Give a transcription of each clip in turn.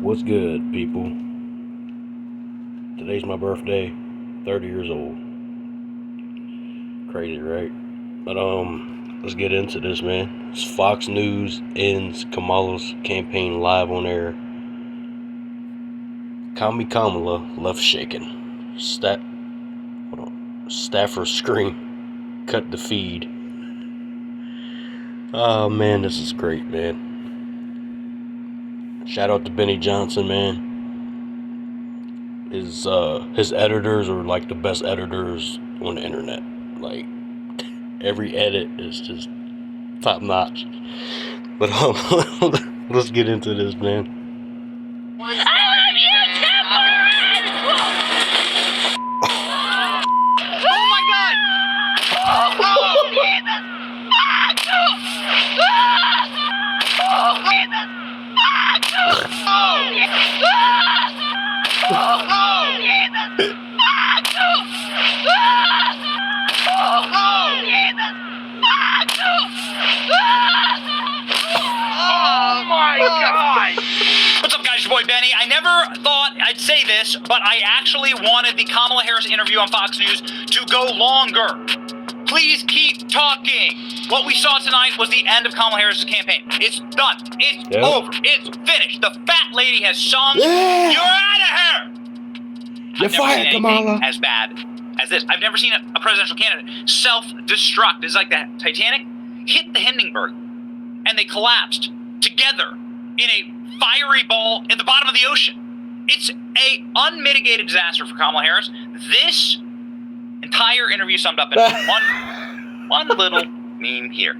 What's good, people? Today's my birthday, 30 years old. Crazy, right? But let's get into this, man. It's Fox News ends Kamala's campaign live on air. Kamala left shaken. Staffer scream. Cut the feed. Oh man, this is great, man. Shout out to Benny Johnson, man. His editors are like the best editors on the internet. Like every edit is just top notch. But let's get into this, man. I love you, Temperance! Oh my God! Oh, Jesus! Oh, Jesus! Oh, my God! What's up, guys? Your boy Benny. I never thought I'd say this, but I actually wanted the Kamala Harris interview on Fox News to go longer. Please keep talking. What we saw tonight was the end of Kamala Harris' campaign. It's done. It's over. It's finished. The fat lady has sung. Yeah. You're out of here. You're fired, Kamala. As bad as this. I've never seen a presidential candidate self-destruct. It's like the Titanic hit the Hindenburg, and they collapsed together in a fiery ball at the bottom of the ocean. It's a unmitigated disaster for Kamala Harris. This entire interview summed up in one little meme here.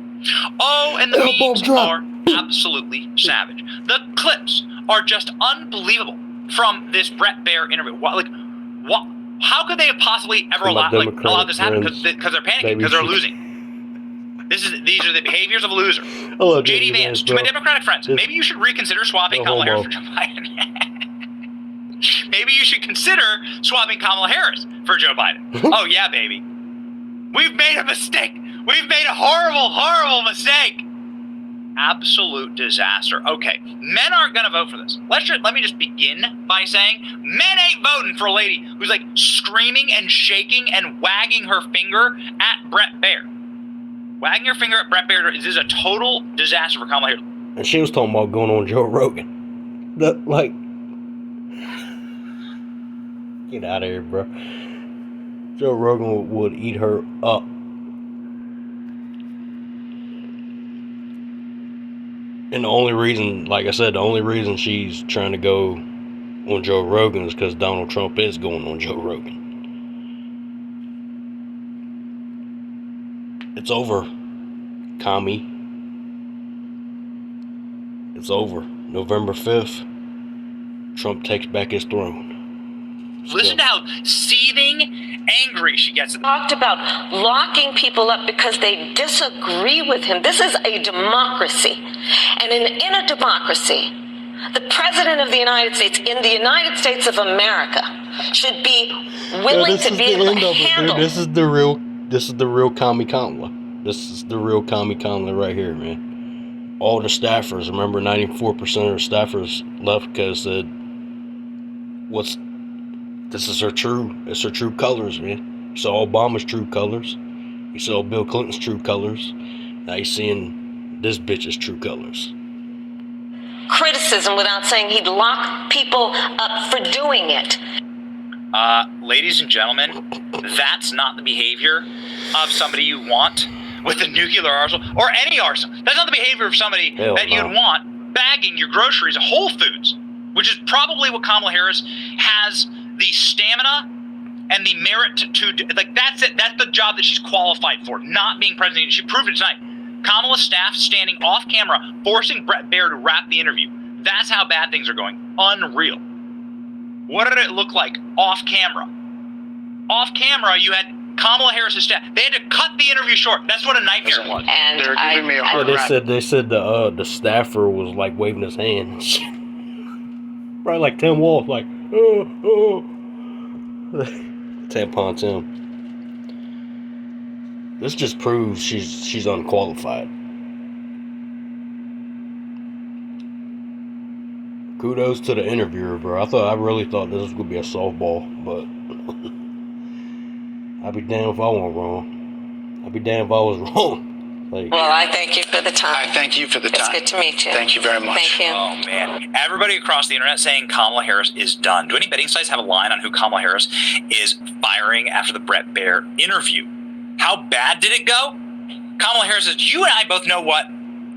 Oh, and the memes are absolutely savage. The clips are just unbelievable from this Brett Baer interview. What? How could they have possibly ever allowed this to happen? Because they're panicking, because they're losing. These are the behaviors of a loser. Hello, JD Vance, to my Democratic friends, maybe you should reconsider swapping Kamala Harris for Joe Biden. Maybe you should consider swapping Kamala Harris for Joe Biden. Oh yeah, baby. We've made a mistake. We've made a horrible, horrible mistake. Absolute disaster. Okay, men aren't gonna vote for this. Let me just begin by saying men ain't voting for a lady who's like screaming and shaking and wagging her finger at Brett Baer. Wagging her finger at Brett Baer is a total disaster for Kamala Harris. And she was talking about going on Joe Rogan. Get out of here, bro. Joe Rogan would eat her up. And the only reason, like I said, the only reason she's trying to go on Joe Rogan is because Donald Trump is going on Joe Rogan. It's over, Commie. It's over. November 5th, Trump takes back his throne. Listen to how seething angry she gets. Talked about locking people up because they disagree with him. This is a democracy. And in a democracy, the President of the United States, in the United States of America, should be willing to be able to handle. This is the real Commie Kamala. This is the real Commie Kamala right here, man. All the staffers, remember 94% of the staffers left because this is her true colors, man. You saw Obama's true colors. You saw Bill Clinton's true colors. Now you're seeing this bitch's true colors. Criticism without saying he'd lock people up for doing it. Ladies and gentlemen, that's not the behavior of somebody you want with a nuclear arsenal or any arsenal. That's not the behavior of somebody you'd want bagging your groceries at Whole Foods, which is probably what Kamala Harris has the stamina and the merit to do. Like, that's it. That's the job that she's qualified for, not being president. She proved it tonight. Kamala's staff standing off camera, forcing Brett Baer to wrap the interview. That's how bad things are going. Unreal. What did it look like off camera? Off camera, you had Kamala Harris' staff. They had to cut the interview short. That's what a nightmare was. And they're giving me a hard they said the staffer was like waving his hand. Probably like Tim Wolf, like tampon Tim. This just proves she's unqualified. Kudos to the interviewer, bro. I really thought this was gonna be a softball, but I'd be damned if I wasn't wrong. I'd be damned if I was wrong. Like, well, I thank you for the time. I thank you for the time. It's good to meet you. Thank you very much. Thank you. Oh, man. Everybody across the internet saying Kamala Harris is done. Do any betting sites have a line on who Kamala Harris is firing after the Bret Baier interview? How bad did it go? Kamala Harris says, you and I both know what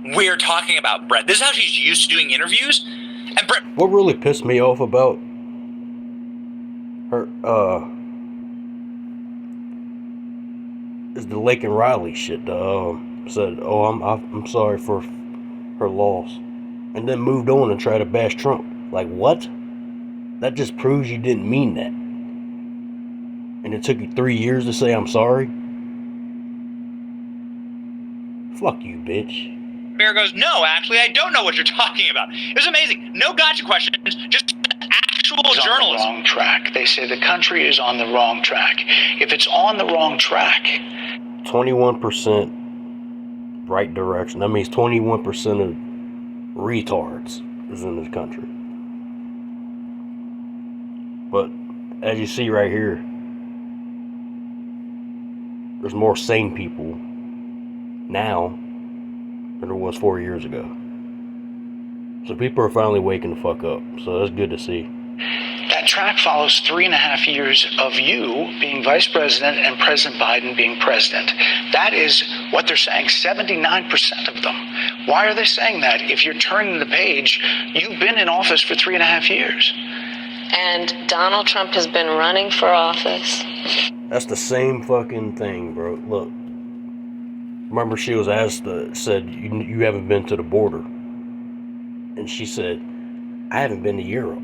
we're talking about, Bret. This is how she's used to doing interviews. And Bret... What really pissed me off about her, is the Lake and Riley shit. Said, "Oh, I'm sorry for her loss," and then moved on and tried to bash Trump. Like, what? That just proves you didn't mean that. And it took you 3 years to say I'm sorry. Fuck you, bitch. Baier goes, no, actually, I don't know what you're talking about. It was amazing. No gotcha questions, just actual journalism. On the wrong track. They say the country is on the wrong track. If it's on the wrong track, 21% right direction. That means 21% of retards is in this country. But as you see right here, there's more sane people now than there was 4 years ago. So people are finally waking the fuck up. So that's good to see. that track follows 3.5 years of you being vice president and President Biden being president. That is what they're saying, 79% of them. Why are they saying that? If you're turning the page, you've been in office for 3.5 years. And Donald Trump has been running for office. That's the same fucking thing, bro. Look. Remember she was asked, said, you haven't been to the border. And she said, I haven't been to Europe.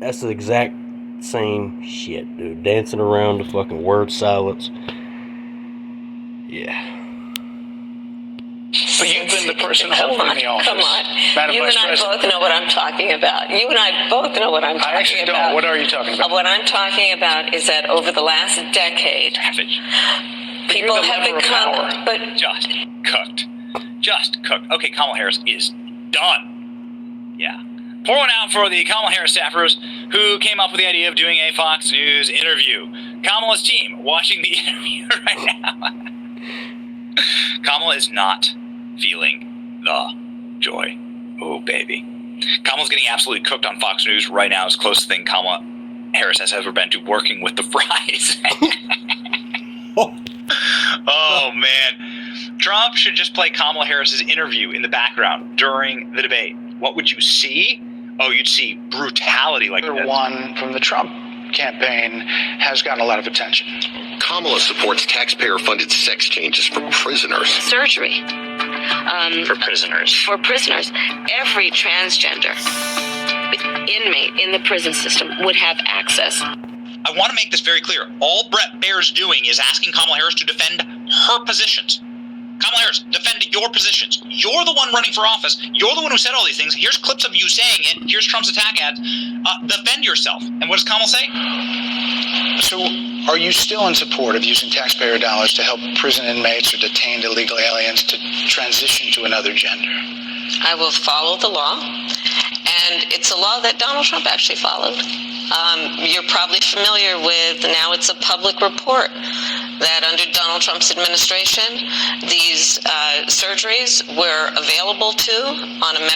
That's the exact same shit, dude. Dancing around the fucking word salads. Yeah. But you've been the person holding the office. Come on. Madam You and Vice I President. both know what I'm talking about. You and I both know what I'm talking about. I actually don't. What are you talking about? What I'm talking about is that over the last decade, Savage. people You're the have lever of become... power. But Just cooked. Just cooked. Okay, Kamala Harris is done. Yeah. Pour one out for the Kamala Harris staffers who came up with the idea of doing a Fox News interview. Kamala's team watching the interview right now. Kamala is not feeling the joy. Oh, baby. Kamala's getting absolutely cooked on Fox News right now. It's the closest thing Kamala Harris has ever been to working with the fries. Oh, man. Trump should just play Kamala Harris's interview in the background during the debate. What would you see? Oh, you'd see brutality like Another this. one from the Trump campaign has gotten a lot of attention. Kamala supports taxpayer-funded sex changes for prisoners. surgery. For prisoners. For prisoners. Every transgender inmate in the prison system would have access. I want to make this very clear. All Bret Baier's doing is asking Kamala Harris to defend her positions. Kamala Harris, defend your positions. You're the one running for office. You're the one who said all these things. Here's clips of you saying it. Here's Trump's attack ads. Defend yourself. And what does Kamala say? So are you still in support of using taxpayer dollars to help prison inmates or detained illegal aliens to transition to another gender? I will follow the law, and it's a law that Donald Trump actually followed. You're probably familiar with, now it's a public report, that under Donald Trump's administration, these surgeries were available on a